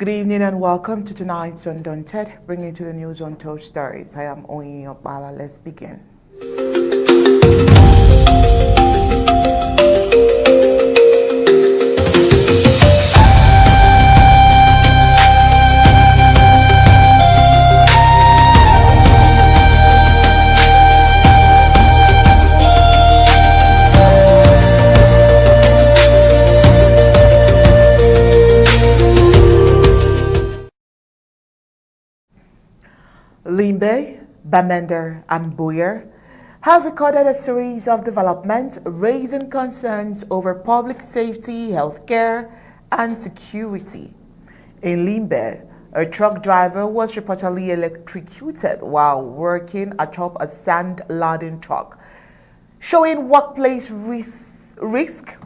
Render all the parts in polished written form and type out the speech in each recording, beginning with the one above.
Good evening and welcome to tonight's Undaunted, bringing you to the news on Toast Stories. I am Oyin Opala. Let's begin. Limbe, Bamenda, and Buea have recorded a series of developments raising concerns over public safety, healthcare, and security. In Limbe, a truck driver was reportedly electrocuted while working atop a sand-laden truck, showing workplace risk.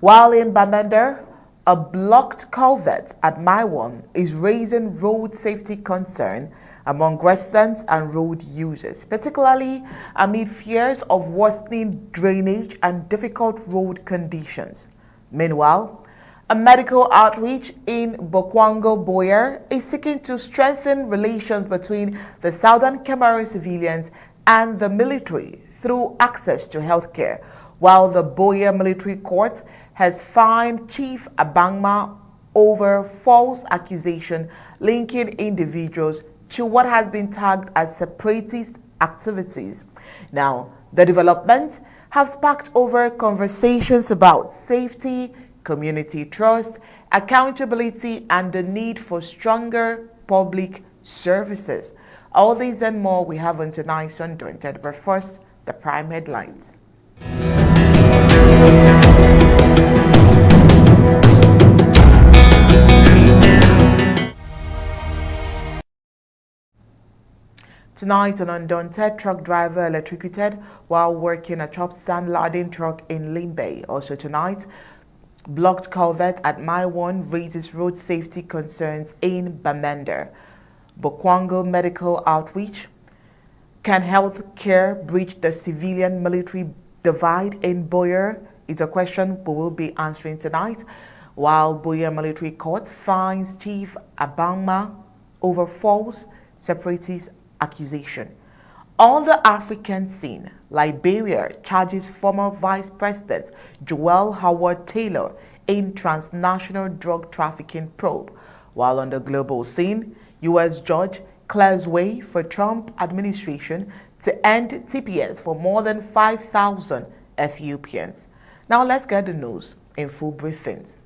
While in Bamenda, a blocked culvert at Maiwon is raising road safety concern among residents and road users, particularly amid fears of worsening drainage and difficult road conditions. Meanwhile, a medical outreach in Bokwango, Buea is seeking to strengthen relations between the Southern Cameroon civilians and the military through access to healthcare, while the Buea military court has fined Chief Abangma over false accusation linking individuals to what has been tagged as separatist activities. Now, the developments have sparked over conversations about safety, community trust, accountability, and the need for stronger public services. All these and more we have on tonight's Undaunted, but first, the prime headlines. Tonight, an Undaunted truck driver electrocuted while working a Atop Sand-Laden truck in Limbe. Also tonight, blocked culvert at Maiwon raises road safety concerns in Bamenda. Bokwango medical outreach. Can health care bridge the civilian-military divide in Buea? Is a question we will be answering tonight. While Buea military court finds Chief Abangma over false separatist accusation. On the African scene, Liberia charges former Vice President Joel Howard Taylor in transnational drug trafficking probe. While on the global scene, U.S. judge clears way for Trump administration to end TPS for more than 5,000 Ethiopians. Now let's get the news in full briefings.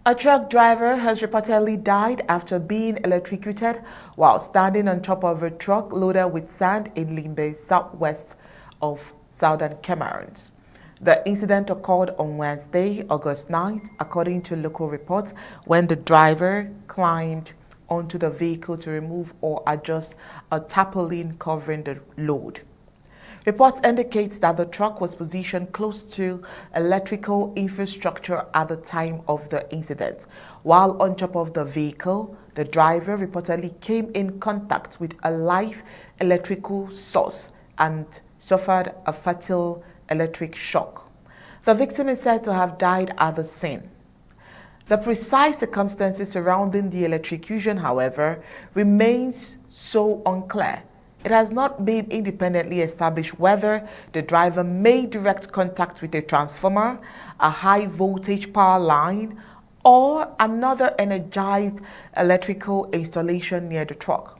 A truck driver has reportedly died after being electrocuted while standing on top of a truck loaded with sand in Limbe, southwest of Southern Cameroon. The incident occurred on Wednesday, August 9th, according to local reports, when the driver climbed onto the vehicle to remove or adjust a tarpaulin covering the load. Reports indicate that the truck was positioned close to electrical infrastructure at the time of the incident. While on top of the vehicle, the driver reportedly came in contact with a live electrical source and suffered a fatal electric shock. The victim is said to have died at the scene. The precise circumstances surrounding the electrocution, however, remains so unclear. It has not been independently established whether the driver made direct contact with a transformer, a high voltage power line, or another energized electrical installation near the truck.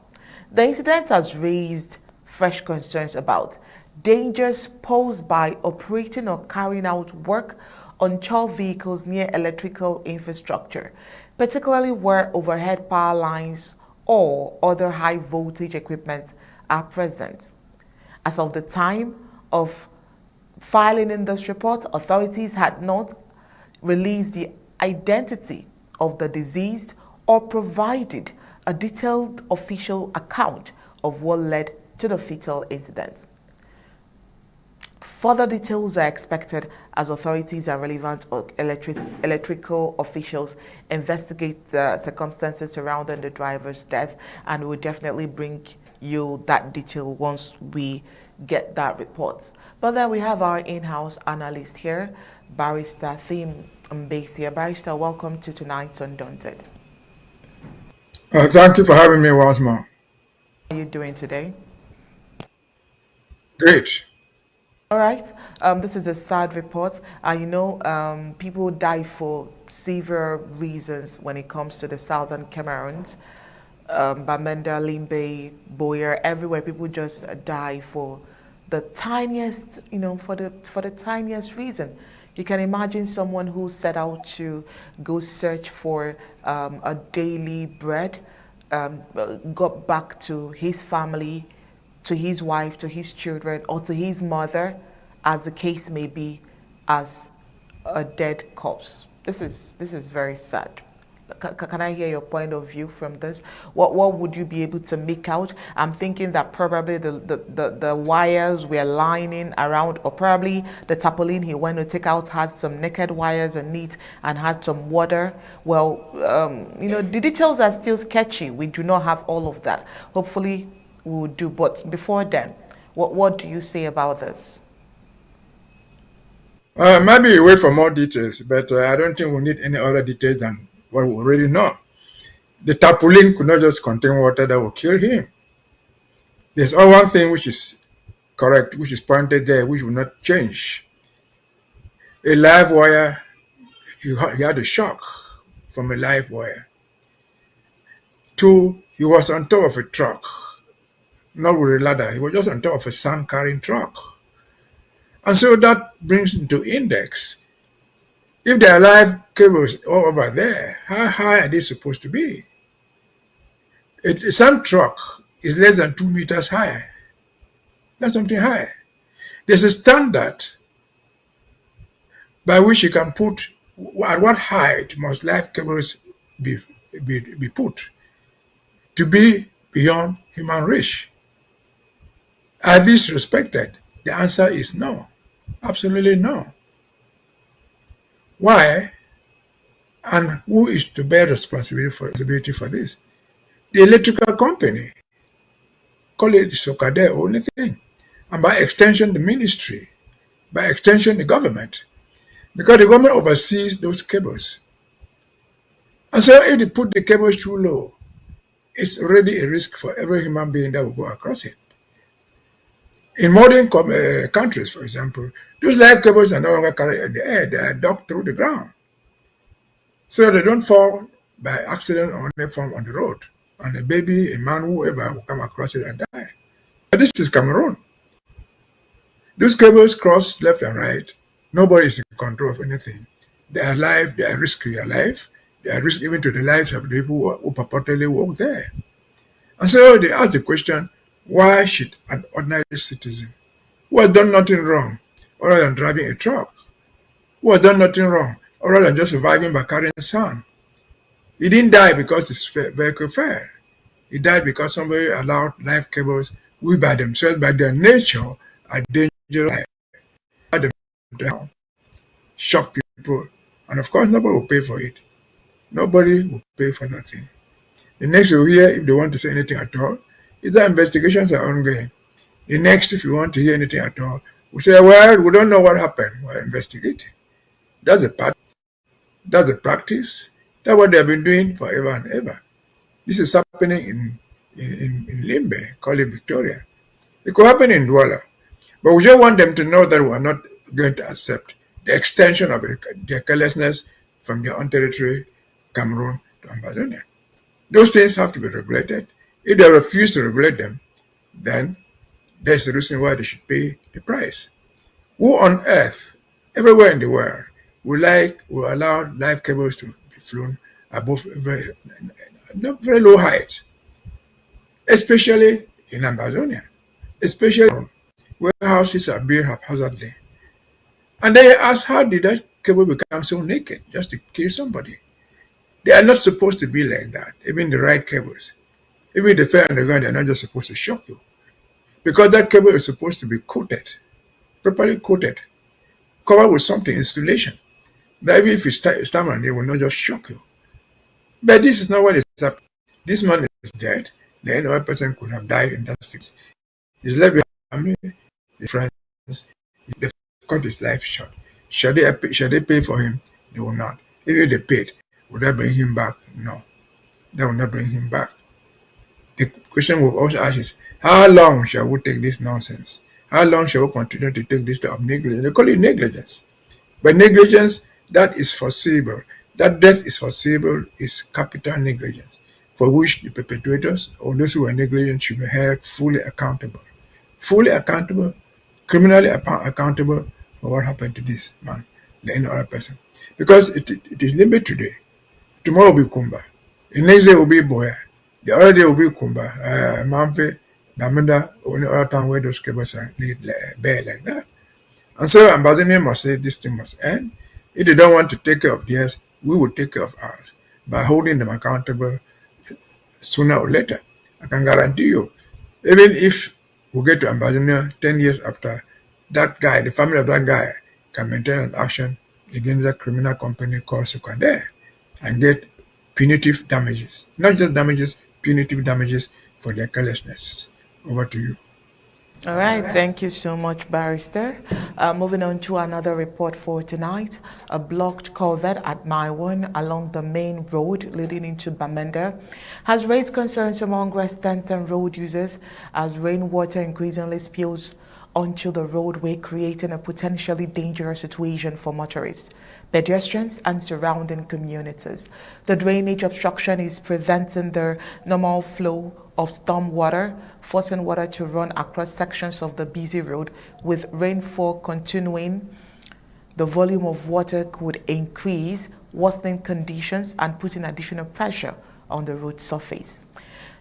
The incident has raised fresh concerns about dangers posed by operating or carrying out work on tow vehicles near electrical infrastructure, particularly where overhead power lines or other high voltage equipment are present. As of the time of filing in this report, authorities had not released the identity of the deceased or provided a detailed official account of what led to the fatal incident. Further details are expected as authorities and relevant electrical officials investigate the circumstances surrounding the driver's death, and we'll definitely bring you that detail once we get that report. But then we have our in-house analyst here, Barrister Mbeshia. Barrister, welcome to tonight's Undaunted. Thank you for having me once more. How are you doing today? Great. All right. This is a sad report. People die for severe reasons when it comes to the southern Cameroons. Bamenda, Limbe, Buea, everywhere people just die for the tiniest, for the tiniest reason. You can imagine someone who set out to go search for a daily bread, got back to his family, to his wife, to his children, or to his mother, as the case may be, as a dead corpse. This is very sad. Can I hear your point of view from this? What would you be able to make out? I'm thinking that probably the wires were lining around, or probably the tarpaulin he went to take out had some naked wires on it and had some water. Well, the details are still sketchy. We do not have all of that. Hopefully we will do. But before then, what do you say about this? Maybe wait for more details, but I don't think we need any other details than what we already know. The tarpaulin could not just contain water that will kill him. There's only one thing which is correct, which is pointed there, which will not change. A live wire, he had a shock from a live wire. 2, he was on top of a truck, not with a ladder. He was just on top of a sand-carrying truck. And so that brings into index, if there are live cables all over there, how high are they supposed to be? A sand truck is less than 2 meters high. That's something high. There's a standard by which you can put, at what height must live cables be put to be beyond human reach. Are these respected? The answer is no. Absolutely no. Why? And who is to bear responsibility for this? The electrical company. Call it Sokade or anything. And by extension, the ministry. By extension, the government. Because the government oversees those cables. And so if they put the cables too low, it's already a risk for every human being that will go across it. In modern countries, for example, those live cables are no longer carried in the air. They are dug through the ground. So they don't fall by accident or any form on the road. And a baby, a man, whoever will come across it and die. But this is Cameroon. Those cables cross left and right. Nobody is in control of anything. They are alive, they are risking their life. They are risking even to the lives of the people who purportedly work there. And so they ask the question, why should an ordinary citizen who has done nothing wrong other than driving a truck, who has done nothing wrong other than just surviving by carrying sand? He didn't die because his vehicle fell. He died because somebody allowed live cables, which by themselves, by their nature, are dangerous. Them down, shock people, and of course nobody will pay for it. Nobody will pay for that thing. The next you'll hear, if they want to say anything at all, is that investigations are ongoing. The next, if you want to hear anything at all, we say, well, we don't know what happened. We're investigating. That's a part. That's a practice. That's what they've been doing forever and ever. This is happening in Limbe, call it Victoria. It could happen in Douala. But we just want them to know that we are not going to accept the extension of their carelessness from their own territory, Cameroon, to Ambazonia. Those things have to be regulated. If they refuse to regulate them, then there's a reason why they should pay the price. Who on earth, everywhere in the world, will allow live cables to be flown above very low height, especially in Ambazonia, especially where houses are built haphazardly. And then you ask, how did that cable become so naked just to kill somebody? They are not supposed to be like that, even the right cables. Even if they fell on the ground, they're not just supposed to shock you. because that cable is supposed to be coated, properly coated, covered with something, insulation. That even if you stammer, they will not just shock you. But this is not what is happening. This man is dead. The any other person could have died in that six. He's left with family, his friends. They cut his life short. Should they pay for him? They will not. Even if they paid, would that bring him back? No. They will not bring him back. The question we'll also ask is, how long shall we take this nonsense? How long shall we continue to take this type of negligence? They call it negligence. But negligence that is foreseeable, that death is foreseeable, is capital negligence, for which the perpetrators or those who are negligent should be held fully accountable. Fully accountable, criminally accountable for what happened to this man, the any other person. Because it is Limbe today. Tomorrow will be Kumba. The next day will be Buea. The other day will be Kumba, Mamfe, Bamenda, or any other time where those cables are laid bare like that. And so Ambassador must say this thing must end. If they don't want to take care of theirs, we will take care of ours by holding them accountable sooner or later. I can guarantee you, even if we get to Ambassador 10 years after, that guy, the family of that guy, can maintain an action against that criminal company called Sukade and get punitive damages. Not just damages, punitive damages for their carelessness. Over to you. All right, thank you so much, Barrister. Moving on to another report for tonight. A blocked culvert at Mile 1 along the main road leading into Bamenda has raised concerns among residents and road users as rainwater increasingly spills onto the roadway, creating a potentially dangerous situation for motorists, pedestrians, and surrounding communities. The drainage obstruction is preventing the normal flow of storm water, forcing water to run across sections of the busy road. With rainfall continuing, the volume of water could increase, worsening conditions and putting additional pressure on the road surface.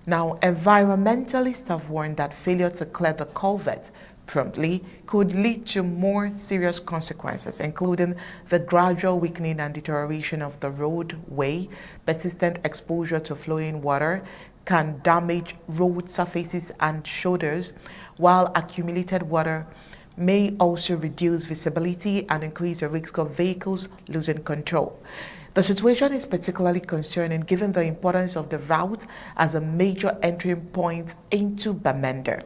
Now, environmentalists have warned that failure to clear the culvert promptly could lead to more serious consequences, including the gradual weakening and deterioration of the roadway. Persistent exposure to flowing water can damage road surfaces and shoulders, while accumulated water may also reduce visibility and increase the risk of vehicles losing control. The situation is particularly concerning given the importance of the route as a major entry point into Bamenda.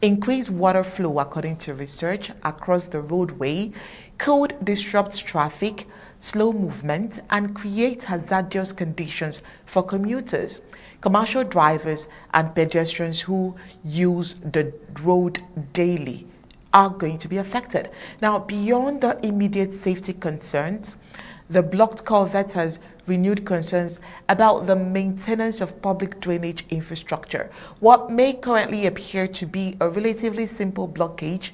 Increased water flow, according to research, across the roadway could disrupt traffic, slow movement, and create hazardous conditions for commuters, commercial drivers, and pedestrians who use the road daily are going to be affected. Now, beyond the immediate safety concerns, the blocked culvert has renewed concerns about the maintenance of public drainage infrastructure. What may currently appear to be a relatively simple blockage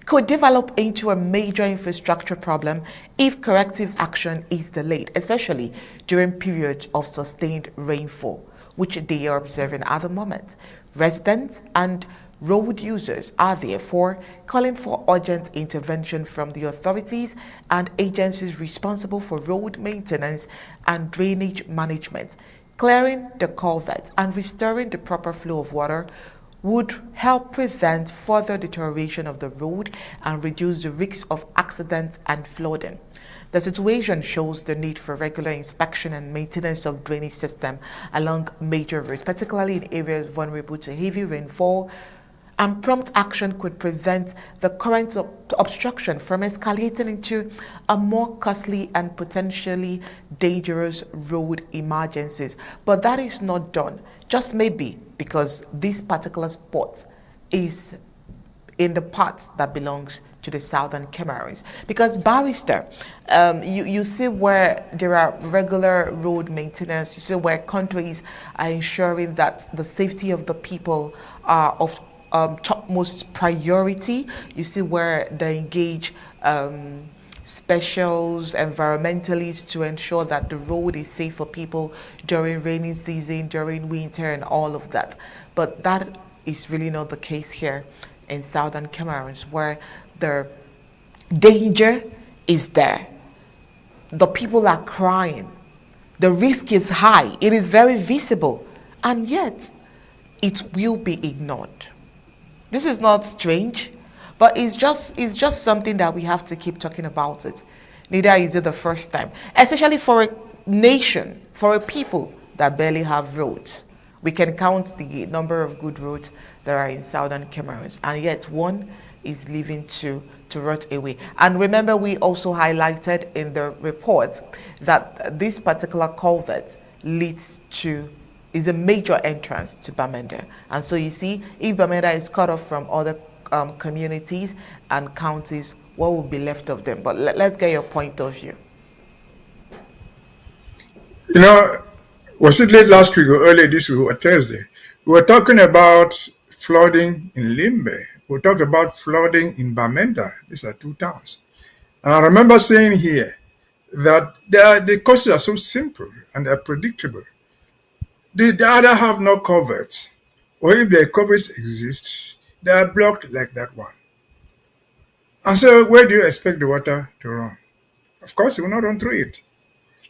could develop into a major infrastructure problem if corrective action is delayed, especially during periods of sustained rainfall, which they are observing at the moment. Residents and road users are therefore calling for urgent intervention from the authorities and agencies responsible for road maintenance and drainage management. Clearing the culvert and restoring the proper flow of water would help prevent further deterioration of the road and reduce the risk of accidents and flooding. The situation shows the need for regular inspection and maintenance of drainage system along major roads, particularly in areas vulnerable to heavy rainfall, and prompt action could prevent the current obstruction from escalating into a more costly and potentially dangerous road emergencies. But that is not done, just maybe because this particular spot is in the part that belongs to the southern Cameroons. Because Barrister, you see where there are regular road maintenance, you see where countries are ensuring that the safety of the people are of topmost priority. You see where they engage specials, environmentalists to ensure that the road is safe for people during rainy season, during winter, and all of that. But that is really not the case here in southern Cameroons, where the danger is there. The people are crying. The risk is high. It is very visible, and yet it will be ignored. This is not strange, but it's just something that we have to keep talking about it. Neither is it the first time, especially for a nation, for a people that barely have roads. We can count the number of good roads that are in southern Cameroon, and yet one is leaving to rot away. And remember, we also highlighted in the report that this particular culvert leads to is a major entrance to Bamenda. And so you see, if Bamenda is cut off from other communities and counties, what will be left of them? But let's get your point of view. You know, was it late last week or early this week or Thursday? We were talking about flooding in Limbe. We talked about flooding in Bamenda. These are two towns. And I remember saying here that the causes are so simple and they're predictable. They either have no culverts, or if their culverts exist, they are blocked like that one. And so where do you expect the water to run? Of course, it will not run through it.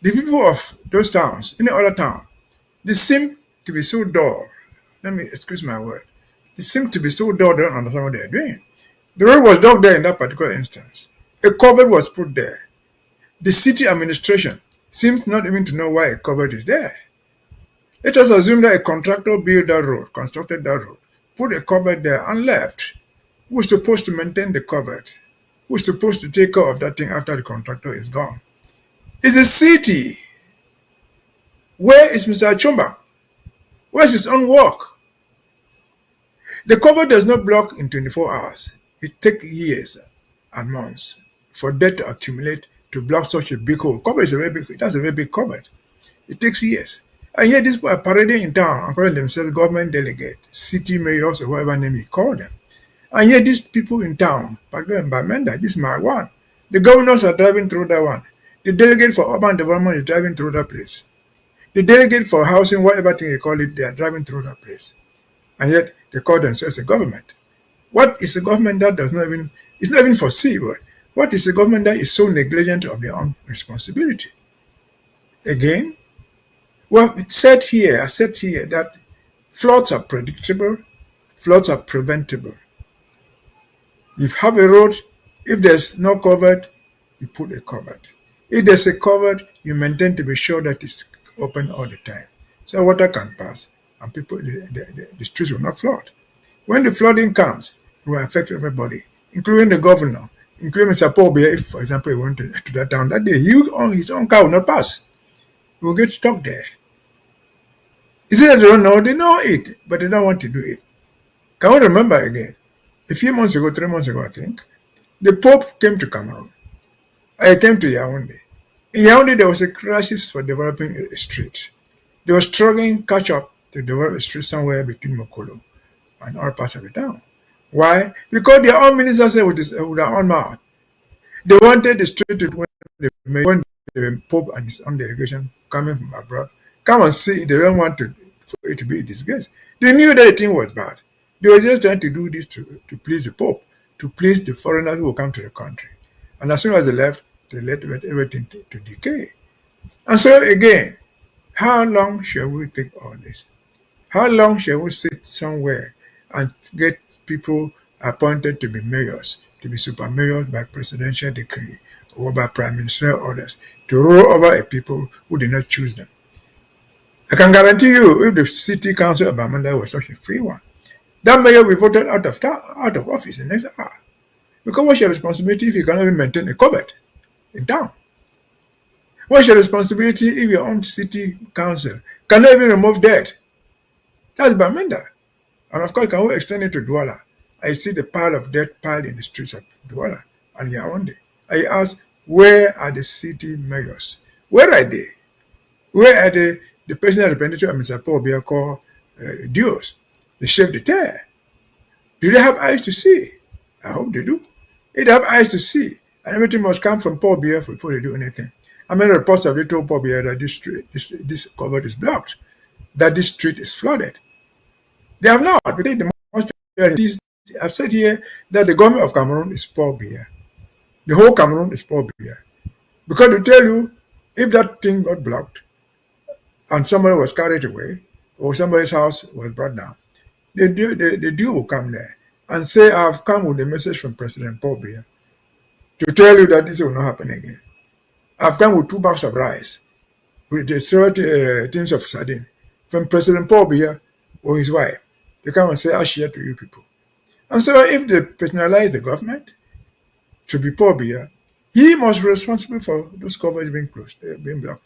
The people of those towns, any other town, they seem to be so dull. Let me excuse my word. They seem to be so dull they don't understand what they are doing. The road was dug there in that particular instance. A culvert was put there. The city administration seems not even to know why a culvert is there. Let us assume that a contractor built that road, constructed that road, put a culvert there and left. Who's supposed to maintain the culvert? Who's supposed to take care of that thing after the contractor is gone? It's the city. Where is Mr. Achomba? Where's his own work? The culvert does not block in 24 hours. It takes years and months for debt to accumulate to block such a big hole. Culvert is that's a very big culvert. It takes years. And yet these people are parading in town and calling themselves government delegates, city mayors, or whatever name you call them. And yet these people in town, particularly in Bamenda, this is my one. The governors are driving through that one. The delegate for urban development is driving through that place. The delegate for housing, whatever thing you call it, they are driving through that place. And yet they call themselves a government. What is a government that does not even, it's not even foreseeable? What is a government that is so negligent of their own responsibility? Again, well, I said here that floods are predictable, floods are preventable. You have a road, if there's no culvert, you put a culvert. If there's a culvert, you maintain to be sure that it's open all the time. So water can pass and people, the streets will not flood. When the flooding comes, it will affect everybody, including the governor, including Mr. Buea. If, for example, he went to that town that day, his own car will not pass. He will get stuck there. Is it that they don't know? They know it, but they don't want to do it. Can we remember again? A few months ago, 3 months ago, I think, the Pope came to Cameroon. I came to Yaoundé. In Yaoundé, there was a crisis for developing a street. They were struggling catch up to develop a street somewhere between Mokolo and all parts of the town. Why? Because their own minister said with their own mouth, they wanted the street to when the Pope and his own delegation coming from abroad come and see. They don't want for it to be a disgrace. They knew that the thing was bad. They were just trying to do this to please the Pope, to please the foreigners who will come to the country. And as soon as they left, they let everything to decay. And so again, how long shall we take all this? How long shall we sit somewhere and get people appointed to be mayors, to be super mayors by presidential decree or by prime ministerial orders, to rule over a people who did not choose them? I can guarantee you, if the city council of Bamenda was such a free one, that mayor will be voted out of office in the next hour. Because what's your responsibility if you cannot even maintain a culvert in town? What's your responsibility if your own city council cannot even remove debt? That's Bamenda. And of course, can we extend it to Douala? I see the pile of debt piled in the streets of Douala and Yaoundé. I ask, where are the city mayors? Where are they? Where are the personal representative of Mr. Buea called Dios, the chef de terre? Do they have eyes to see? I hope they do. If they have eyes to see, and everything must come from Buea before they do anything. How many reports have they told Buea that this culvert is blocked, that this street is flooded? They have not. Because the most I've said here that the government of Cameroon is Buea. The whole Cameroon is Buea. Because they tell you, if that thing got blocked and somebody was carried away or somebody's house was brought down, the dew will come there and say, I've come with a message from President Paul Biya to tell you that this will not happen again. I've come with 2 bags of rice, with the 30 tins of sardine from President Paul Biya or his wife. They come and say, I'll share to you people. And so if they personalize the government to be Paul Biya, he must be responsible for those covers being closed, being blocked.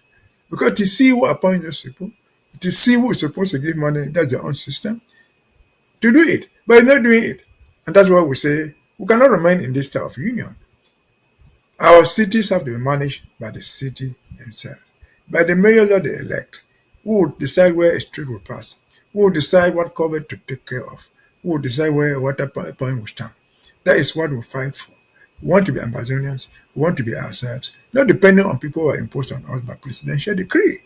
Because to see who appoints those people, to see who is supposed to give money, that's their own system, to do it. But he's not doing it. And that's why we say we cannot remain in this type of union. Our cities have to be managed by the city themselves, by the mayors that they elect, who will decide where a street will pass, who will decide what cover to take care of, who will decide where a water point will stand. That is what we fight for. We want to be Amazonians, we want to be ourselves, not depending on people who are imposed on us by presidential decree.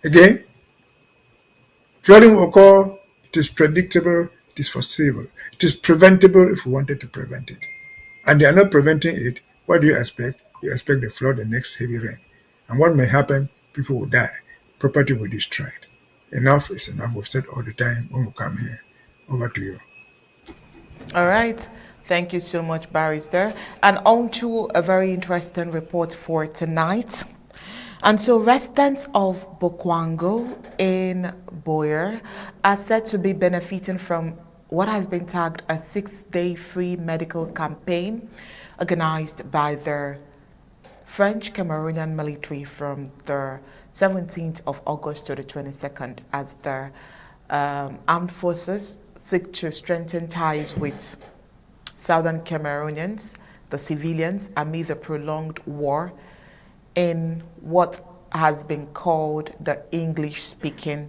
Again, flooding will occur, it is predictable, it is foreseeable, it is preventable if we wanted to prevent it. And they are not preventing it. What do you expect? You expect the flood, the next heavy rain. And what may happen? People will die. Property will be destroyed. Enough is enough. We've said all the time when we come here. Over to you. All right. Thank you so much, Barrister. And on to a very interesting report for tonight. And so residents of Bokwango in Buea are said to be benefiting from what has been tagged a 6-day free medical campaign organized by the French Cameroonian military from the 17th of August to the 22nd as the armed forces seek to strengthen ties with Southern Cameroonians, the civilians, amid the prolonged war in what has been called the English-speaking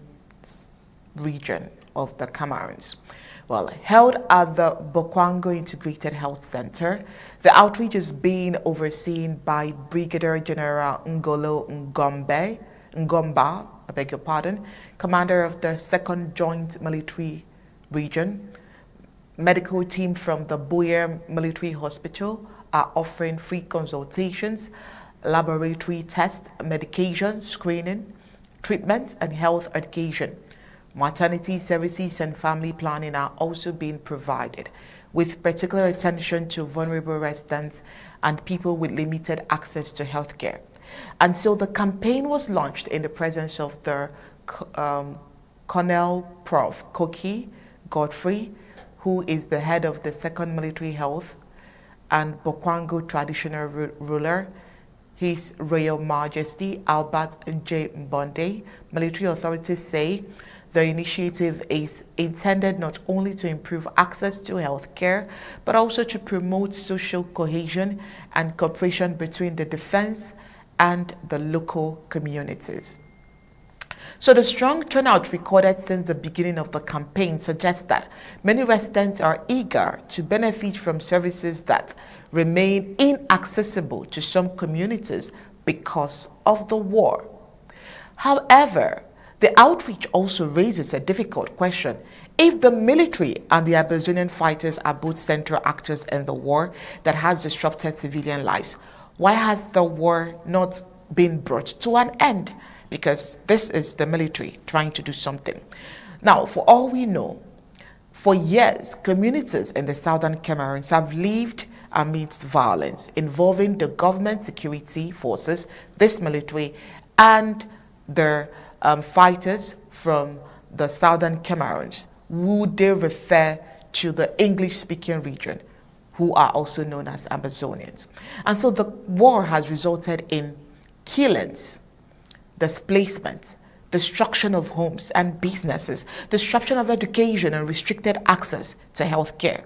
region of the Cameroons. Well, held at the Bokwango Integrated Health Center, the outreach is being overseen by Brigadier General Ngomba, I beg your pardon, commander of the 2nd Joint Military Region. Medical team from the Buea Military Hospital are offering free consultations, laboratory tests, medication, screening, treatment, and health education. Maternity services and family planning are also being provided, with particular attention to vulnerable residents and people with limited access to healthcare. And so the campaign was launched in the presence of the Colonel Prof. Koki Godfrey, who is the head of the 2nd Military Health, and Bokwango traditional ruler, His Royal Majesty Albert J. Mbonde. Military authorities say the initiative is intended not only to improve access to health care, but also to promote social cohesion and cooperation between the defense and the local communities. So the strong turnout recorded since the beginning of the campaign suggests that many residents are eager to benefit from services that remain inaccessible to some communities because of the war. However, the outreach also raises a difficult question. If the military and the Amazonian fighters are both central actors in the war that has disrupted civilian lives, why has the war not been brought to an end? Because this is the military trying to do something. Now, for all we know, for years, communities in the Southern Cameroons have lived amidst violence involving the government security forces, this military, and the fighters from the Southern Cameroons, who they refer to the English-speaking region, who are also known as Amazonians. And so the war has resulted in killings, displacement, destruction of homes and businesses, disruption of education, and restricted access to health care.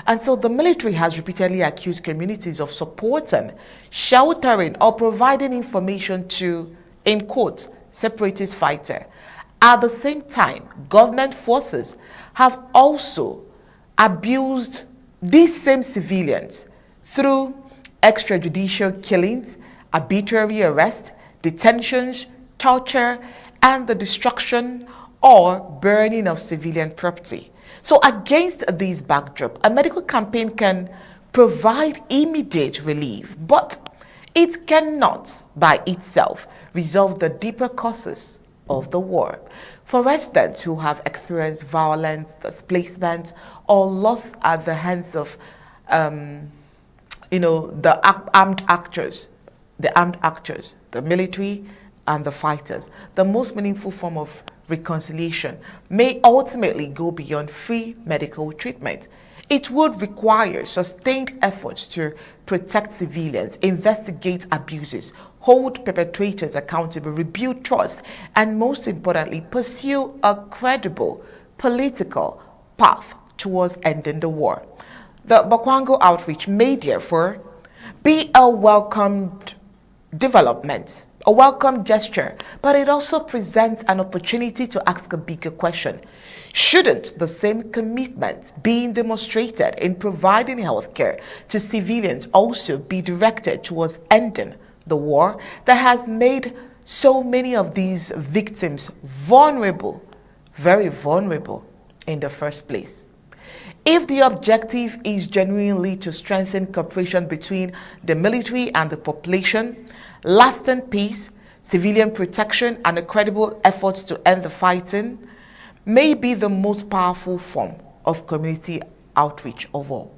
And so the military has repeatedly accused communities of supporting, sheltering, or providing information to, in quotes, separatist fighter. At the same time, government forces have also abused these same civilians through extrajudicial killings, arbitrary arrest, detentions, torture, and the destruction or burning of civilian property. So against this backdrop, a medical campaign can provide immediate relief, but it cannot by itself resolve the deeper causes of the war. For residents who have experienced violence, displacement, or loss at the hands of, the armed actors, the military and the fighters, the most meaningful form of reconciliation may ultimately go beyond free medical treatment. It would require sustained efforts to protect civilians, investigate abuses, hold perpetrators accountable, rebuild trust, and most importantly, pursue a credible political path towards ending the war. The Bokwango outreach may therefore be a welcomed development, a welcome gesture, but it also presents an opportunity to ask a bigger question. Shouldn't the same commitment being demonstrated in providing health care to civilians also be directed towards ending the war that has made so many of these victims vulnerable, very vulnerable in the first place? If the objective is genuinely to strengthen cooperation between the military and the population, lasting peace, civilian protection, and a credible efforts to end the fighting may be the most powerful form of community outreach of all.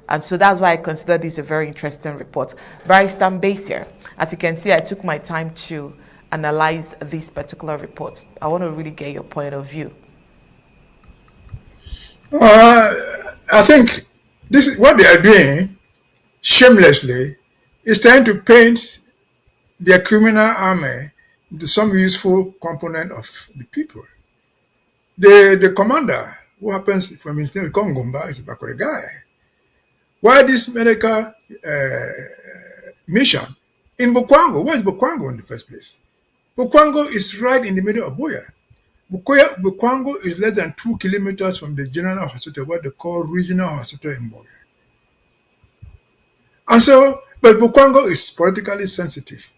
And so that's why I consider this a very interesting report. Barrister Mbeshia, as you can see, I took my time to analyze this particular report. I want to really get your point of view. I think this is what they are doing shamelessly is trying to paint their criminal army into some useful component of the people. The commander, who happens from his name, we call Ngomba, is a Bakore guy. Why this medical mission in Bokwango? Where is Bokwango in the first place? Bokwango is right in the middle of Buea. Bokwango is less than 2 kilometers from the general hospital, what they call regional hospital in Buea. And so, but Bokwango is politically sensitive.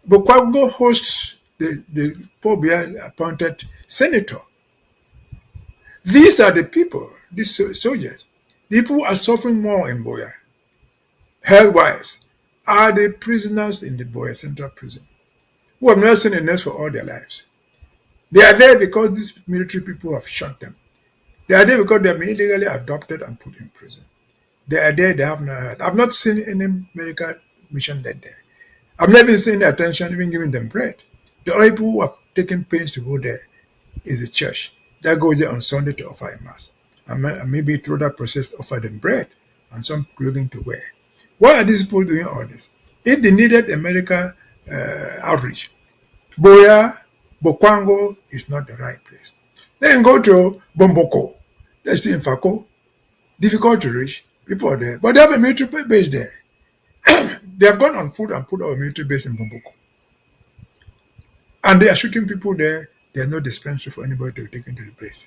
Bokwango hosts the Buea appointed senator. These are the people, these soldiers, the people who are suffering more in Buea, health-wise, are the prisoners in the Buea Central Prison, who have never seen a nurse for all their lives. They are there because these military people have shot them. They are there because they have been illegally adopted and put in prison. They are there, they have no health. I've not seen any medical mission that there. I've never seen the attention, even giving them bread. The only people who have taken pains to go there is the church that goes there on Sunday to offer a mass. And maybe through that process offer them bread and some clothing to wear. Why are these people doing all this? If they needed a medical outreach, Buea, Bokwango is not the right place. Then go to Bomboko. That's in Fako. Difficult to reach. People are there. But they have a military base there. They have gone on foot and put our military base in Bomboko. And they are shooting people there. There's no dispensary for anybody to be taken to the place.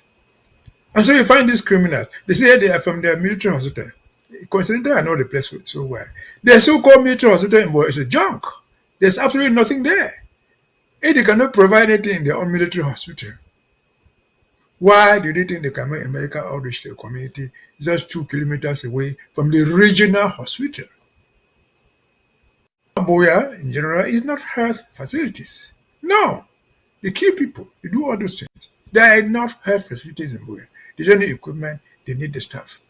And so you find these criminals. They say they are from their military hospital. Coincidentally, I know the place so well. Their so-called military hospital in Buea is a junk. There's absolutely nothing there. If they cannot provide anything in their own military hospital, why do they think they can make a medical outreach to the community just 2 kilometers away from the regional hospital? Buea, in general, is not health facilities. No. They kill people. They do all those things. There are enough health facilities in Buea. They don't need equipment. They need the staff.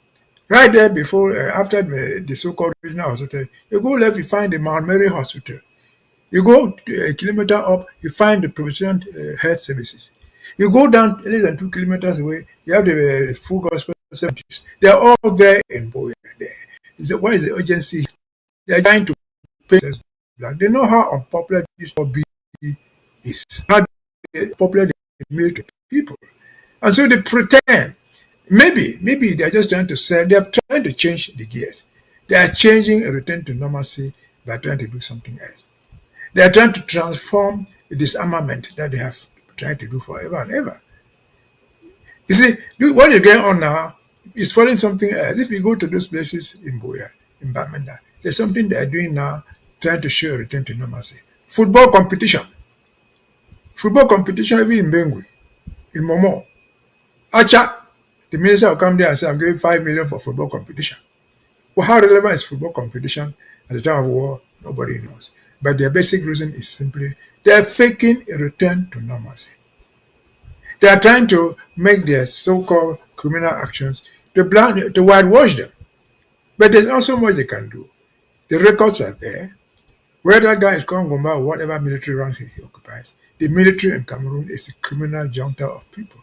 Right there before, after the so-called regional hospital, you go left, you find the Mount Mary Hospital. You go a kilometer up, you find the provision health services. You go down less than 2 kilometers away, you have the full gospel services. They are all there in Buea. What is the urgency? They are trying to pay black. They know how unpopular this hobby is, how popular the military people. And so they pretend, maybe they are just trying to sell, they are trying to change the gears. They are changing a return to normalcy by trying to do something else. They are trying to transform the disarmament that they have tried to do forever and ever. You see, what you're going on now is following something else. If you go to those places in Buea, in Bamenda, there's something they are doing now trying to show a return to normalcy. Football competition. Football competition even in Bengui, in Momo. Acha, the minister will come there and say, I'm giving 5 million for football competition. Well, how relevant is football competition at the time of war? Nobody knows. but their basic reason is simply they are faking a return to normalcy. They are trying to make their so-called criminal actions to whitewash them. But there's not so much they can do. The records are there. Whether that guy is called Gomba or whatever military ranks he occupies, the military in Cameroon is a criminal junta of people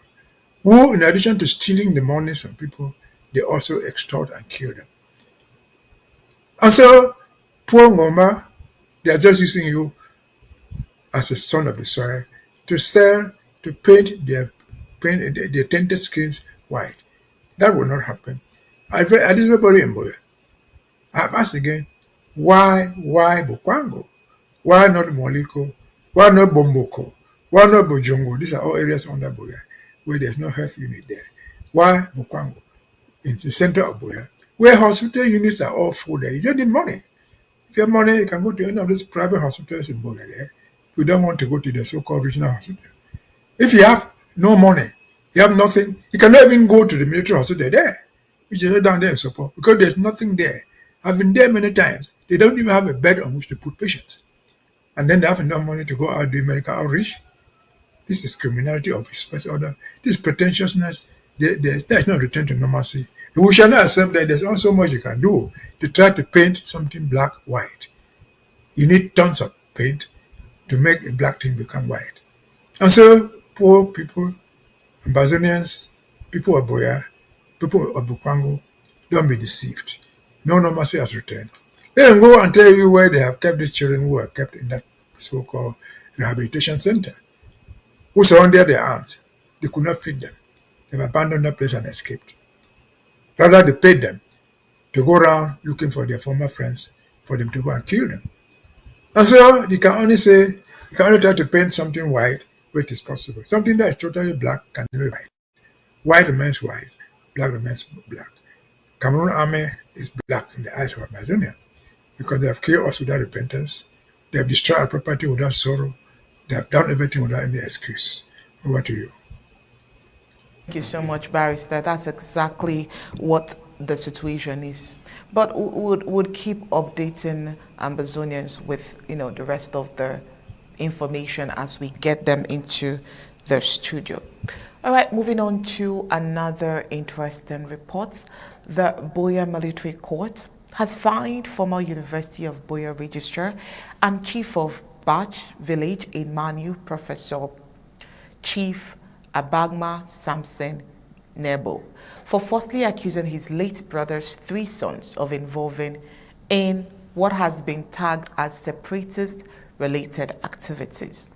who, in addition to stealing the money from people, they also extort and kill them. And so, poor Ngomba, they are just using you as a son of the soil to sell, to paint their tainted skins white. That will not happen. I this everybody in Buea. I have asked again, why Bokwango? Why not Moliko? Why not Bomboko? Why not Bojongo? These are all areas under Buea where there's no health unit there. Why Bokwango? In the center of Buea, where hospital units are all full there. You just need money. If you have money, you can go to any of these private hospitals in Buea there. If you don't want to go to the so-called regional hospital. If you have no money, you have nothing, you cannot even go to the military hospital there, which is down there in support, because there's nothing there. I've been there many times. They don't even have a bed on which to put patients. And then they have enough money to go out doing medical outreach. This is criminality of its first order. This pretentiousness, there's no return to normalcy. We shall not accept that there's not so much you can do to try to paint something black white. You need tons of paint to make a black thing become white. And so, poor people, Ambazonians, people of Buea, people of Bokwango, don't be deceived. No normalcy has returned. Let them go and tell you where they have kept these children who are kept in that so-called rehabilitation center, who surrounded their arms. They could not feed them. They've abandoned that place and escaped. Rather, they paid them to go around looking for their former friends for them to go and kill them. And so, you can only try to paint something white where it is possible. Something that is totally black can be white. White remains white, black remains black. Cameroon army is black in the eyes of Amazonia because they have killed us without repentance. They have destroyed our property without sorrow. They have done everything without any excuse. Over to you. Thank you so much, Barrister. That's exactly what the situation is. But would keep updating Ambazonians with the rest of the information as we get them into the studio. All right, moving on to another interesting report. The Buea Military Court has fined former University of Buea Registrar and Chief of Barr Village in Manu, Professor Chief Abangma Samson Nebo, for falsely accusing his late brother's 3 sons of involving in what has been tagged as separatist related activities.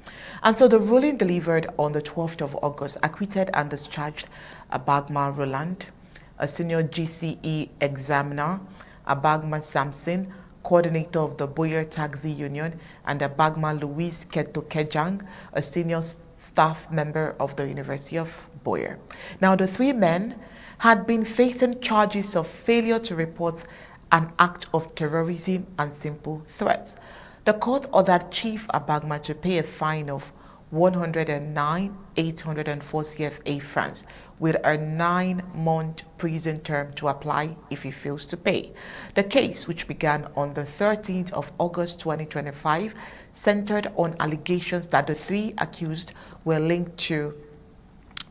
And so the ruling delivered on the 12th of August acquitted and discharged Abangma Roland, a senior GCE examiner, Abangma Samson, coordinator of the Buea Taxi Union, and Abangma Louise Ketokejang, a senior staff member of the University of Buea. Now, the 3 men had been facing charges of failure to report an act of terrorism and simple threats. The court ordered Chief Abangma to pay a fine of 109,804 CFA francs with a 9-month prison term to apply if he fails to pay. The case, which began on the 13th of August 2025, centered on allegations that the 3 accused were linked to,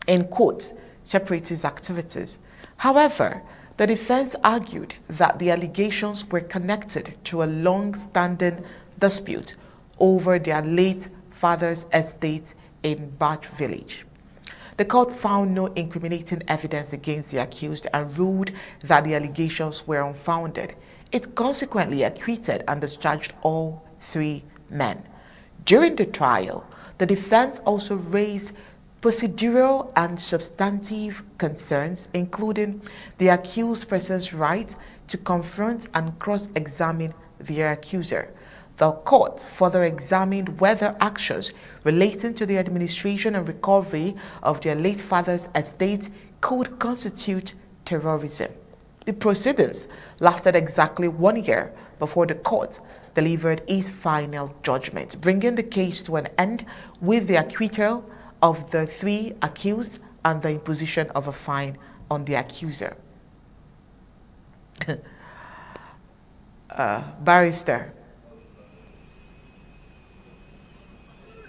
in quotes, separatist activities. However, the defense argued that the allegations were connected to a long-standing dispute over their late father's estate in Barr Village. The court found no incriminating evidence against the accused and ruled that the allegations were unfounded. It consequently acquitted and discharged all 3 men. During the trial, the defense also raised procedural and substantive concerns, including the accused person's right to confront and cross-examine their accuser. The court further examined whether actions relating to the administration and recovery of their late father's estate could constitute terrorism. The proceedings lasted exactly 1 year before the court delivered its final judgment, bringing the case to an end with the acquittal of the 3 accused and the imposition of a fine on the accuser. Barrister,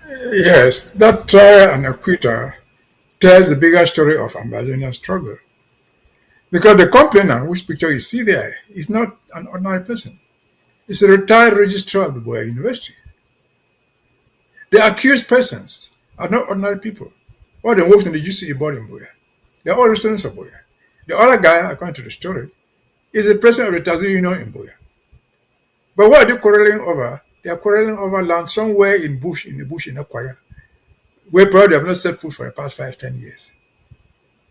Yes, that trial and acquittal tells the bigger story of Ambazonia's struggle. Because the complainant, whose picture you see there, is not an ordinary person. It's a retired registrar of the Buea University. The accused persons are not ordinary people. All of them work in the UCE board in Buea. They're all residents of Buea. The other guy, according to the story, is the president of the Tazi Union in Buea. But what are they quarreling over? They are quarreling over land somewhere in the bush in Akwaya, where probably they have not set foot for the past 5, 10 years,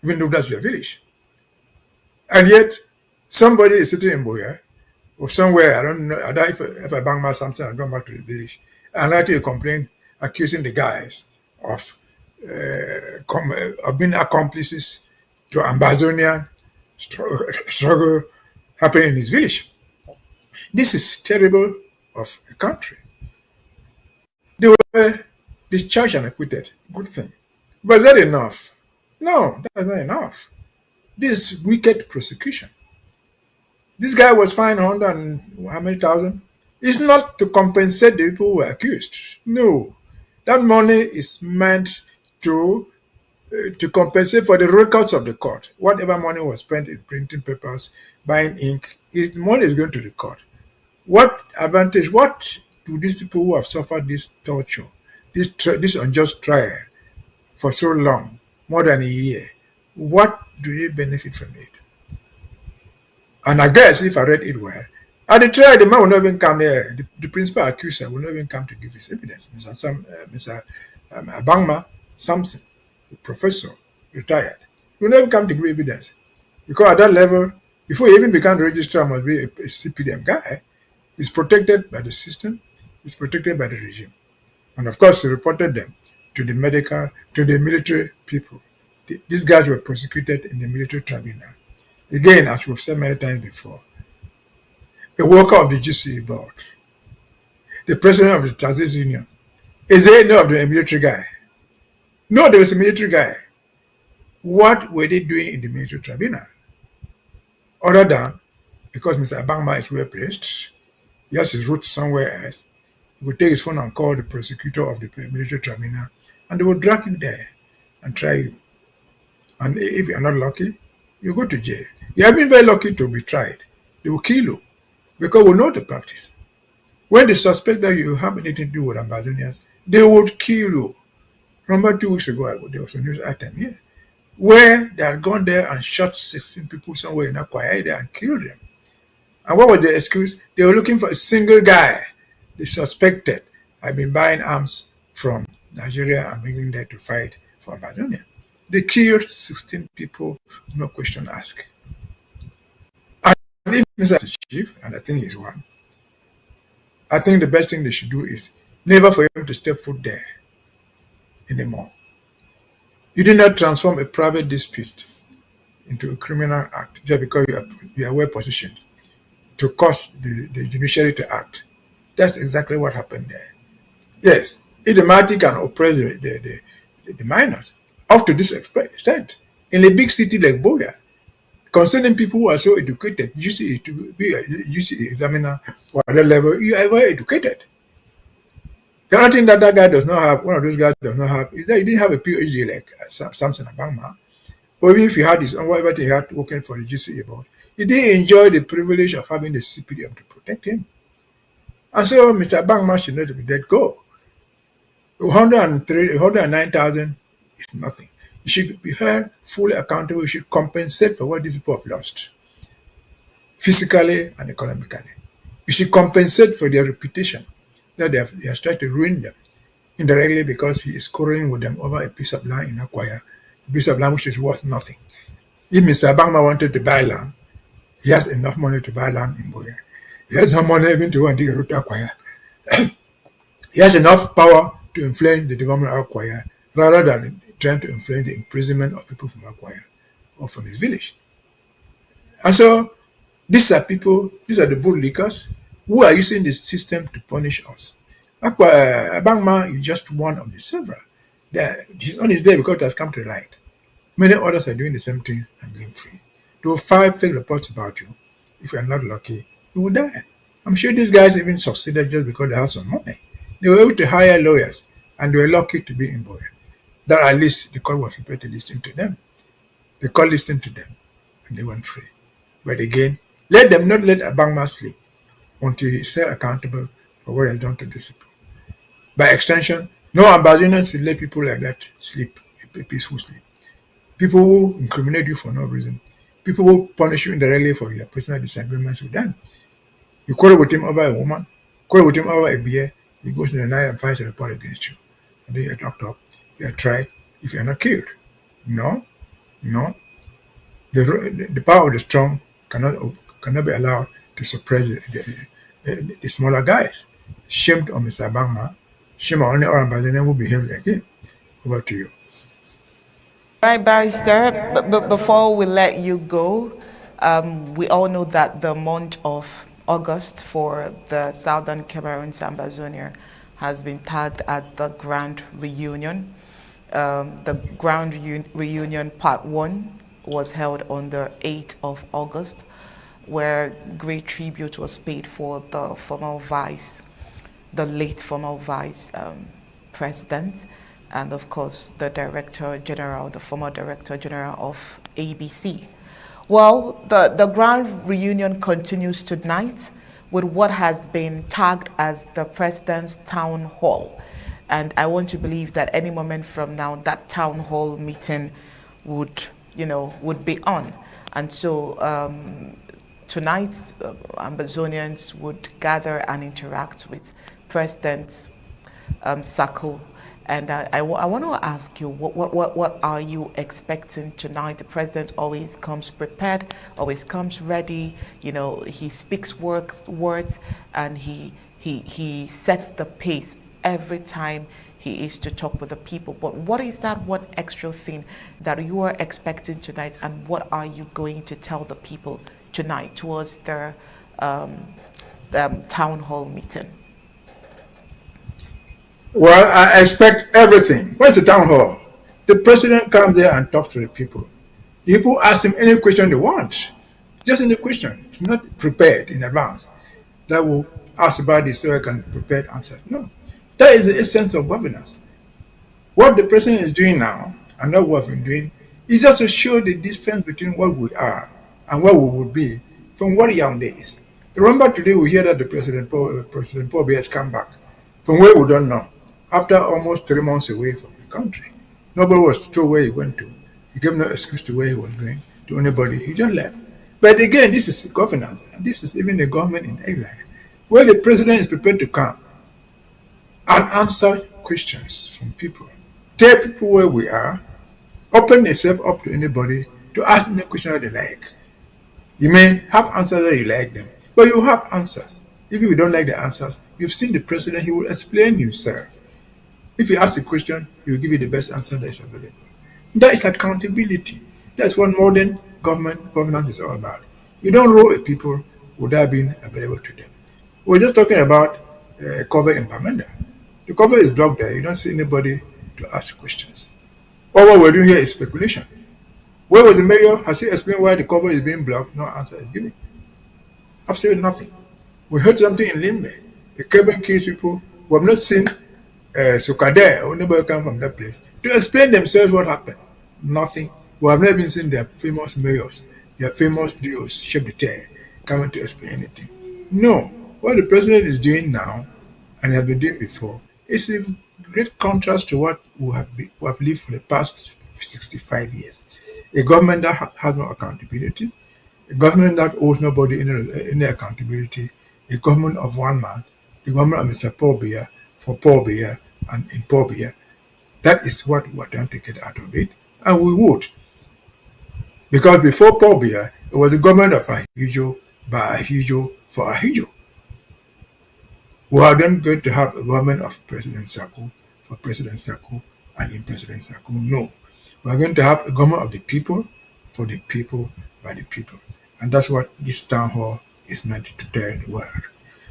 even though that's their village. And yet, somebody is sitting in Buea, or somewhere, I don't know, I doubt if Abangma something has gone back to the village, and writing a complaint accusing the guys of being accomplices to Ambazonian struggle happening in his village. This is terrible of a country. They were discharged and acquitted. Good thing. But is that enough? No, that's not enough. This is wicked prosecution. This guy was fined 100 and how many thousand? It's not to compensate the people who were accused. No. That money is meant to compensate for the records of the court. Whatever money was spent in printing papers, buying ink, money is going to the court. What advantage, what do these people who have suffered this torture, this unjust trial for so long, more than a year, what do they benefit from it? And I guess if I read it well, at the trial, the man will not even come here. The principal accuser will not even come to give his evidence. Mr. Abangma Samson, the professor, retired, he will not even come to give evidence. Because at that level, before he even became the registrar, must be a CPDM guy. He's protected by the system, he's protected by the regime. And of course, he reported them to the military people. These guys were prosecuted in the military tribunal. Again, as we've said many times before, a worker of the GCE board, the president of the Tazi Union, is there no of the military guy? No, there was a military guy. What were they doing in the military tribunal? Other than, because Mr. Abangma is well placed, he has his roots somewhere else, he would take his phone and call the prosecutor of the military tribunal, and they will drag you there and try you. And if you're not lucky, you go to jail. You have been very lucky to be tried. They will kill you because we know the practice. When they suspect that you have anything to do with Ambazonians, they would kill you. Remember 2 weeks ago, there was a news item here where they had gone there and shot 16 people somewhere in Akwaya and killed them. And what was the excuse? They were looking for a single guy they suspected had been buying arms from Nigeria and bringing them to fight for Ambazonia. They killed 16 people, no question asked. And if Mr. Chief, and I think he's one, I think the best thing they should do is never for him to step foot there anymore. You do not transform a private dispute into a criminal act just because you are well positioned to cause the judiciary to act. That's exactly what happened there. Yes, if the mighty can oppress the minors up to this extent, in a big city like Buea, concerning people who are so educated, you see examiner or at that level, you are very educated. The other thing that guy does not have, one of those guys does not have, is that he didn't have a PhD like Samson Abangma, or even if he had his own, whatever he had working for the GCE board, he didn't enjoy the privilege of having the CPDM to protect him. And so Mr. Abangma should not be let go. 109,000 is nothing. You should be held fully accountable. You should compensate for what these people have lost, physically and economically. You should compensate for their reputation, that they have tried to ruin them indirectly because he is quarreling with them over a piece of land in Akwaya, a piece of land which is worth nothing. If Mr. Abangma wanted to buy land, he has enough money to buy land in Buea. He has no money even to go and dig a road to Akwaya. He has enough power to influence the development of Akwaya rather than trying to influence the imprisonment of people from Akwaya or from his village. And so these are people, these are the bootlickers who are using the system to punish us. Abangma is just one of the several. His own is there because it has come to light. Many others are doing the same thing and going free. They will file fake reports about you. If you are not lucky, you will die. I'm sure these guys even succeeded just because they have some money. They were able to hire lawyers and they were lucky to be in Buea. That at least the court was prepared to listen to them. The court listened to them, and they went free. But again, let them not let Abangma sleep until he is held accountable for what he has done to these people. By extension, no ambassadors should let people like that sleep a peaceful sleep. People who incriminate you for no reason, people who punish you indirectly for your personal disagreements with them. You quarrel with him over a woman, quarrel with him over a beer, he goes in the night and files a report against you. And then you're locked up, you're tried if you're not killed. No, no. The power of the strong cannot be allowed to suppress the smaller guys. Shame on Mr. Abangma. Shame on any other ambassador who behave like him. Over to you. Right, Barrister, but before we let you go, we all know that the month of August for the Southern Cameroon Sambazonia has been tagged as the Grand Reunion. The Grand Reunion Part 1 was held on the 8th of August, where great tribute was paid for the late former vice president, and of course the former director general of ABC. Well, the grand reunion continues tonight with what has been tagged as the president's town hall. And I want to believe that any moment from now, that town hall meeting would be on. And so tonight, Ambazonians would gather and interact with President Sako. And I want to ask you, what are you expecting tonight? The president always comes prepared, always comes ready. He speaks words, and he sets the pace every time he is to talk with the people. But what is that one extra thing that you are expecting tonight, and what are you going to tell the people tonight towards their town hall meeting? Well, I expect everything. What's the town hall? The president comes there and talks to the people. The people ask him any question they want. Just any question. It's not prepared in advance. That will ask about this so I can prepare answers. No. That is the essence of governance. What the president is doing now, and not what we've been doing, is just to show the difference between what we are and what we would be from what Yaoundé is. Remember today we hear that the President Paul Biya has come back from where we don't know, after almost 3 months away from the country. Nobody was told where he went to. He gave no excuse to where he was going to anybody. He just left. But again, this is governance. And this is even the government in exile, where the president is prepared to come and answer questions from people. Tell people where we are, open yourself up to anybody to ask any question that they like. You may have answers that you like them, but you have answers. If you don't like the answers, you've seen the president, he will explain himself. If you ask a question, he will give you the best answer that is available. That is accountability. That's what modern governance is all about. You don't rule a people without being available to them. We're just talking about Culvert in Bamenda. The cover is blocked there. You don't see anybody to ask questions. All what we're doing here is speculation. Where was the mayor? Has he explained why the cover is being blocked? No answer is given. Absolutely nothing. We heard something in Limbe. The cabin kills people who have not seen Sokade or nobody come from that place to explain themselves what happened. Nothing. We have never been seen their famous mayors, their famous duos, chef de terre, coming to explain anything. No. What the president is doing now and has been doing before is a great contrast to what we have lived for the past 65 years. A government that has no accountability, a government that owes nobody any accountability, a government of one man, the government of Mr. Paul Biya for Paul Biya and in Paul Biya. That is what we are trying to get out of it, and we would. Because before Paul Biya, it was the government of Ahijo, by Ahijo, for Ahijo. We are then going to have a government of President Sako, for President Sako, and in President Sako. No. We are going to have a government of the people, for the people, by the people. And that's what this town hall is meant to tell the world.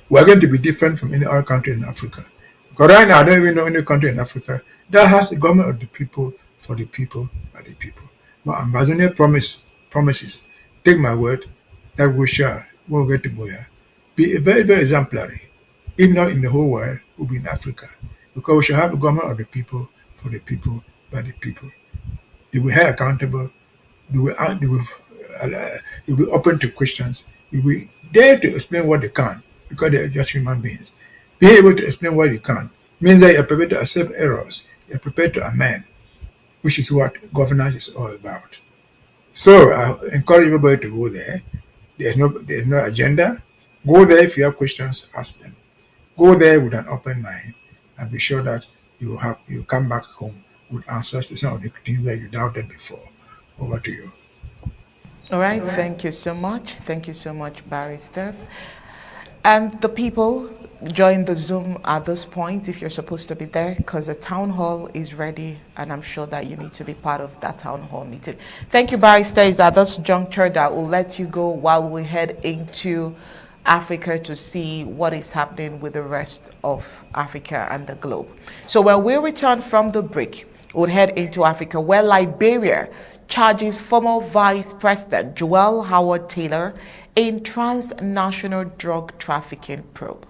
We are going to be different from any other country in Africa. Because right now, I don't even know any country in Africa that has a government of the people, for the people, by the people. But Ambazonia promises, take my word, that we shall, when we get to Buea, be very, very exemplary. If not in the whole world, will be in Africa. because we should have a government of the people, for the people, by the people. They will be held accountable. They will be open to questions. They will dare to explain what they can because they are just human beings. Being able to explain what you can means that you're prepared to accept errors. You're prepared to amend, which is what governance is all about. So I encourage everybody to go there. There's no agenda. Go there if you have questions, ask them. Go there with an open mind and be sure that you come back home with answers to some of the things that you doubted before. Over to you. All right, thank you so much. Thank you so much, Barrister. And the people, join the Zoom at this point if you're supposed to be there, because the town hall is ready, and I'm sure that you need to be part of that town hall meeting. Thank you, Barrister. It's at this juncture that we'll let you go while we head into Africa to see what is happening with the rest of Africa and the globe. So when we return from the break, we'll head into Africa, where Liberia charges former Vice President Joel Howard Taylor in transnational drug trafficking probe.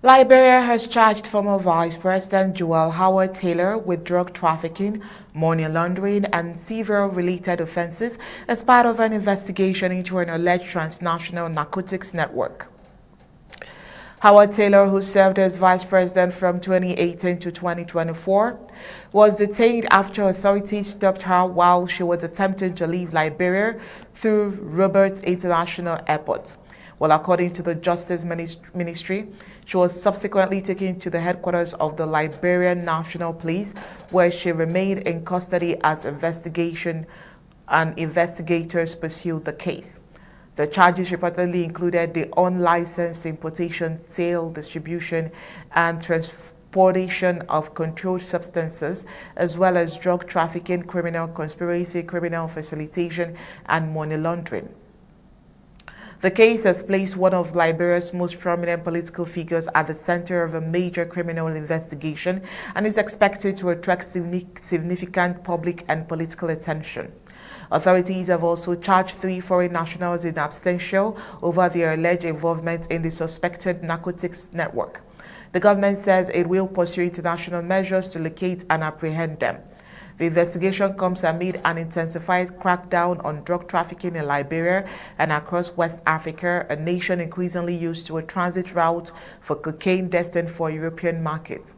Liberia has charged former Vice President Joel Howard Taylor with drug trafficking, money laundering, and several related offenses as part of an investigation into an alleged transnational narcotics network. Howard Taylor, who served as vice president from 2018 to 2024, was detained after authorities stopped her while she was attempting to leave Liberia through Roberts International Airport. Well, according to the Justice Ministry, she was subsequently taken to the headquarters of the Liberian National Police, where she remained in custody as investigators pursued the case. The charges reportedly included the unlicensed importation, sale, distribution, and transportation of controlled substances, as well as drug trafficking, criminal conspiracy, criminal facilitation, and money laundering. The case has placed one of Liberia's most prominent political figures at the center of a major criminal investigation and is expected to attract significant public and political attention. Authorities have also charged 3 foreign nationals in absentia over their alleged involvement in the suspected narcotics network. The government says it will pursue international measures to locate and apprehend them. The investigation comes amid an intensified crackdown on drug trafficking in Liberia and across West Africa, a nation increasingly used to a transit route for cocaine destined for European markets.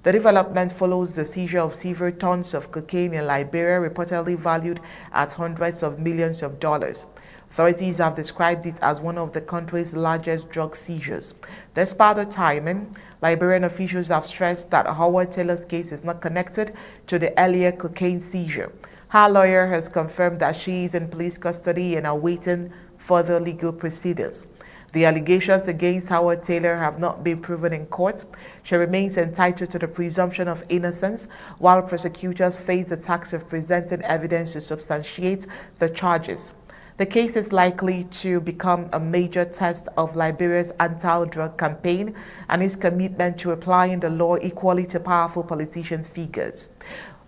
The development follows the seizure of several tons of cocaine in Liberia, reportedly valued at hundreds of millions of dollars. Authorities have described it as one of the country's largest drug seizures. Despite the timing, Liberian officials have stressed that Howard Taylor's case is not connected to the earlier cocaine seizure. Her lawyer has confirmed that she is in police custody and awaiting further legal proceedings. The allegations against Howard Taylor have not been proven in court. She remains entitled to the presumption of innocence, while prosecutors face the task of presenting evidence to substantiate the charges. The case is likely to become a major test of Liberia's anti-drug campaign and its commitment to applying the law equally to powerful politician figures.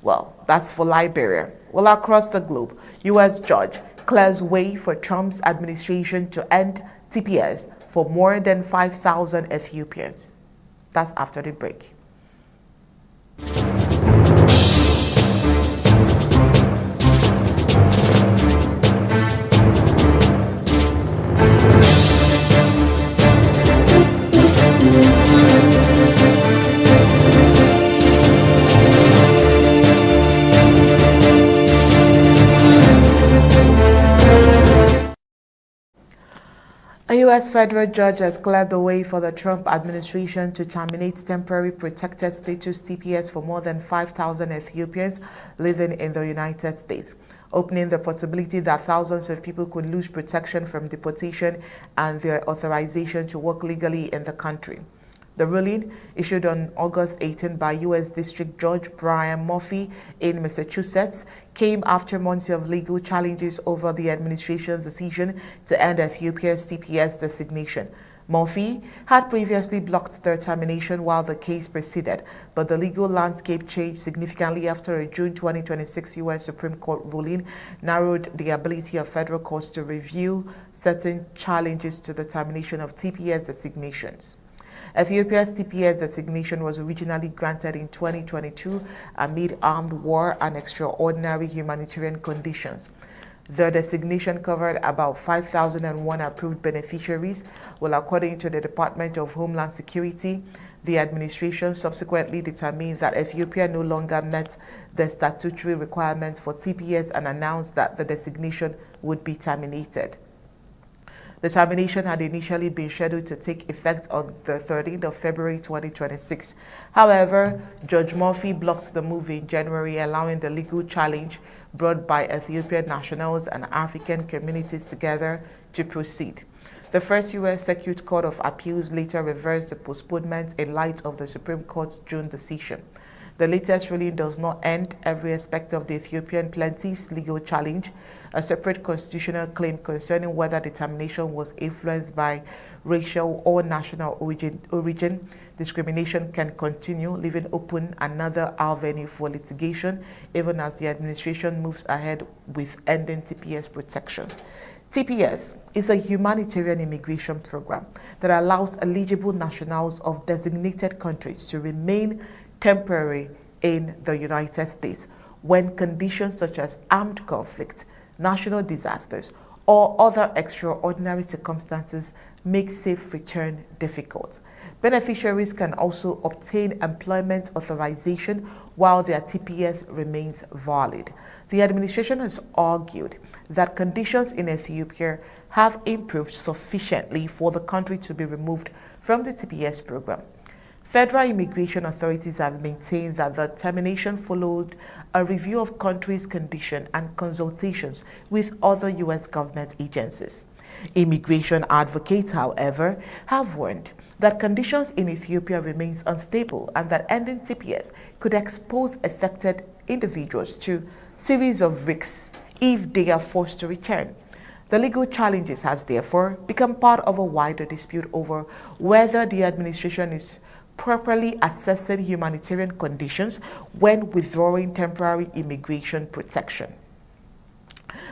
Well, that's for Liberia. Well, across the globe, U.S. judge clears way for Trump's administration to end TPS for more than 5,000 Ethiopians. That's after the break. A U.S. federal judge has cleared the way for the Trump administration to terminate temporary protected status TPS for more than 5,000 Ethiopians living in the United States, opening the possibility that thousands of people could lose protection from deportation and their authorization to work legally in the country. The ruling, issued on August 18 by U.S. District Judge Brian Murphy in Massachusetts, came after months of legal challenges over the administration's decision to end Ethiopia's TPS designation. Murphy had previously blocked their termination while the case proceeded, but the legal landscape changed significantly after a June 2026 U.S. Supreme Court ruling narrowed the ability of federal courts to review certain challenges to the termination of TPS designations. Ethiopia's TPS designation was originally granted in 2022 amid armed war and extraordinary humanitarian conditions. The designation covered about 5,001 approved beneficiaries. Well, according to the Department of Homeland Security, the administration subsequently determined that Ethiopia no longer met the statutory requirements for TPS and announced that the designation would be terminated. The termination had initially been scheduled to take effect on the 13th of February 2026. However, Judge Murphy blocked the move in January, allowing the legal challenge brought by Ethiopian nationals and African communities together to proceed. The first U.S. Circuit Court of Appeals later reversed the postponement in light of the Supreme Court's June decision. The latest ruling does not end every aspect of the Ethiopian plaintiff's legal challenge. A separate constitutional claim concerning whether the termination was influenced by racial or national origin discrimination can continue, leaving open another avenue for litigation, even as the administration moves ahead with ending TPS protections. TPS is a humanitarian immigration program that allows eligible nationals of designated countries to remain temporary in the United States when conditions such as armed conflict, national disasters, or other extraordinary circumstances make safe return difficult. Beneficiaries can also obtain employment authorization while their TPS remains valid. The administration has argued that conditions in Ethiopia have improved sufficiently for the country to be removed from the TPS program. Federal immigration authorities have maintained that the termination followed a review of country's condition and consultations with other U.S. government agencies. Immigration advocates, however, have warned that conditions in Ethiopia remains unstable and that ending TPS could expose affected individuals to series of risks if they are forced to return. The legal challenges has therefore become part of a wider dispute over whether the administration is properly assessing humanitarian conditions when withdrawing temporary immigration protection.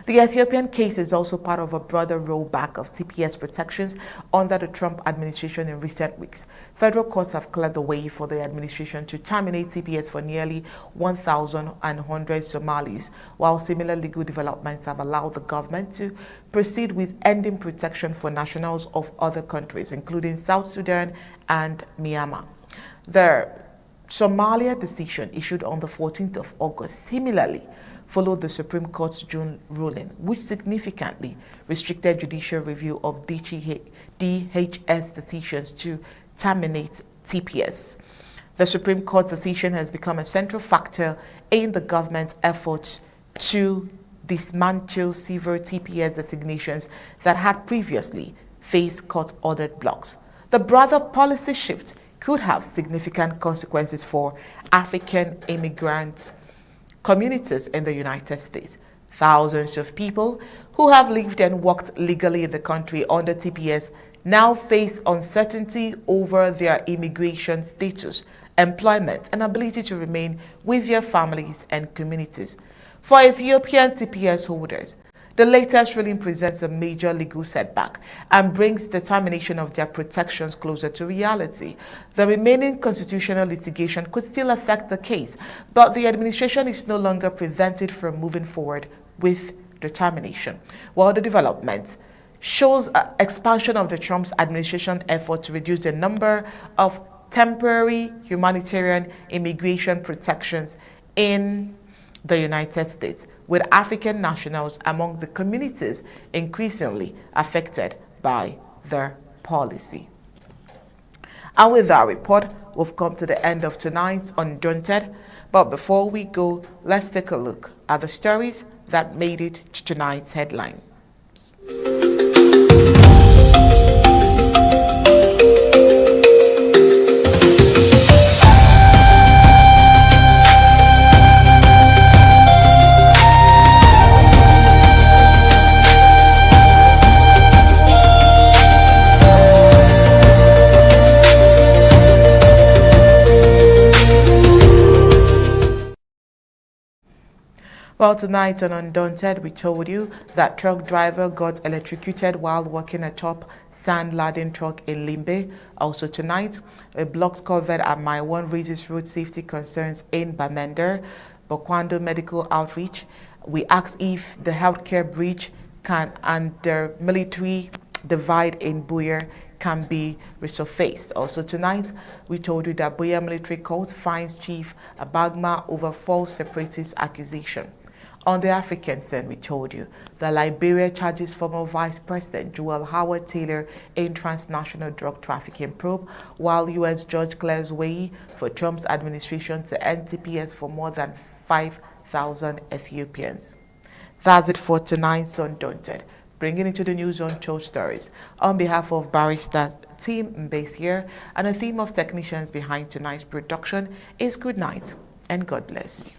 The Ethiopian case is also part of a broader rollback of TPS protections under the Trump administration in recent weeks. Federal courts have cleared the way for the administration to terminate TPS for nearly 1,100 Somalis, while similar legal developments have allowed the government to proceed with ending protection for nationals of other countries, including South Sudan and Myanmar. The Somalia decision issued on the 14th of August similarly followed the Supreme Court's June ruling, which significantly restricted judicial review of DHS decisions to terminate TPS. The Supreme Court's decision has become a central factor in the government's efforts to dismantle several TPS designations that had previously faced court-ordered blocks. The broader policy shift could have significant consequences for African immigrant communities in the United States. Thousands of people who have lived and worked legally in the country under TPS now face uncertainty over their immigration status, employment, and ability to remain with their families and communities. For Ethiopian TPS holders, the latest ruling presents a major legal setback and brings the termination of their protections closer to reality. The remaining constitutional litigation could still affect the case, but the administration is no longer prevented from moving forward with the termination. While the development shows an expansion of the Trump's administration effort to reduce the number of temporary humanitarian immigration protections in the United States, with African nationals among the communities increasingly affected by their policy. And with that report, we've come to the end of tonight's Undaunted. But before we go, let's take a look at the stories that made it to tonight's headlines. Well, tonight on Undaunted, we told you that truck driver got electrocuted while working atop Sand-Laden truck in Limbe. Also tonight, a blocked culvert at My One raises road safety concerns in Bamenda. Bokwango medical outreach. We asked if the healthcare breach and the military divide in Buea can be resurfaced. Also tonight, we told you that Buea military court finds Chief Abangma over false separatist accusation. On the African scene, we told you that Liberia charges former Vice President Joel Howard Taylor in transnational drug trafficking probe, while U.S. judge clears way for Trump's administration to end TPS for more than 5,000 Ethiopians. That's it for tonight's Undaunted. Bringing into the news on Cho Stories. On behalf of Barrister Team Mbeshia and a team of technicians behind tonight's production is good night and God bless you.